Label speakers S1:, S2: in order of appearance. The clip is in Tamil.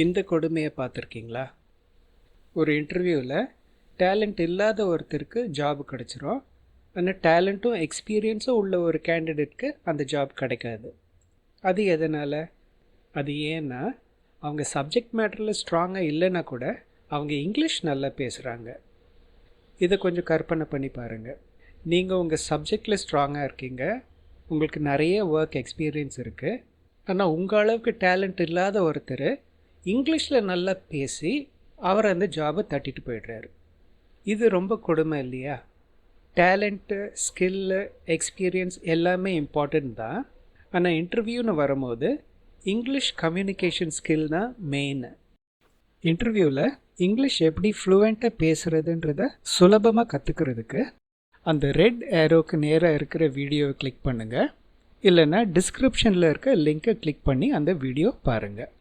S1: இந்த கொடுமையை பார்த்துருக்கீங்களா? ஒரு இன்டர்வியூவில் டேலண்ட் இல்லாத ஒருத்தருக்கு ஜாப் கிடச்சிரும். ஆனால் டேலண்ட்டும் எக்ஸ்பீரியன்ஸும் உள்ள ஒரு கேண்டிடேட்க்கு அந்த ஜாப் கிடைக்காது. அது எதனால்? அது ஏன்னா அவங்க சப்ஜெக்ட் மேட்டரில் ஸ்ட்ராங்காக இல்லைன்னா கூட அவங்க இங்கிலீஷ் நல்லா பேசுகிறாங்க. இதை கொஞ்சம் கற்பனை பண்ணி பாருங்கள். நீங்கள் உங்கள் சப்ஜெக்டில் ஸ்ட்ராங்காக இருக்கீங்க, உங்களுக்கு நிறைய ஒர்க் எக்ஸ்பீரியன்ஸ் இருக்குது. ஆனால் உங்கள் அளவுக்கு டேலண்ட் இல்லாத ஒருத்தர் இங்கிலீஷில் நல்லா பேசி அவர் அந்த ஜாபை தட்டிட்டு போயிடுறாரு. இது ரொம்ப கொடுமை இல்லையா? டேலண்ட்டு, ஸ்கில்லு, எக்ஸ்பீரியன்ஸ் எல்லாமே இம்பார்ட்டண்ட் தான். ஆனால் இன்டர்வியூன்னு வரும்போது இங்கிலீஷ் கம்யூனிகேஷன் ஸ்கில் தான் மெயின். இன்டர்வியூவில் இங்கிலீஷ் எப்படி ஃப்ளூவெண்ட்டாக பேசுகிறதுன்றத சுலபமாக கற்றுக்கிறதுக்கு அந்த ரெட் ஏரோக்கு நேராக இருக்கிற வீடியோவை கிளிக் பண்ணுங்கள். இல்லைன்னா டிஸ்கிரிப்ஷனில் இருக்க லிங்கை கிளிக் பண்ணி அந்த வீடியோ பாருங்கள்.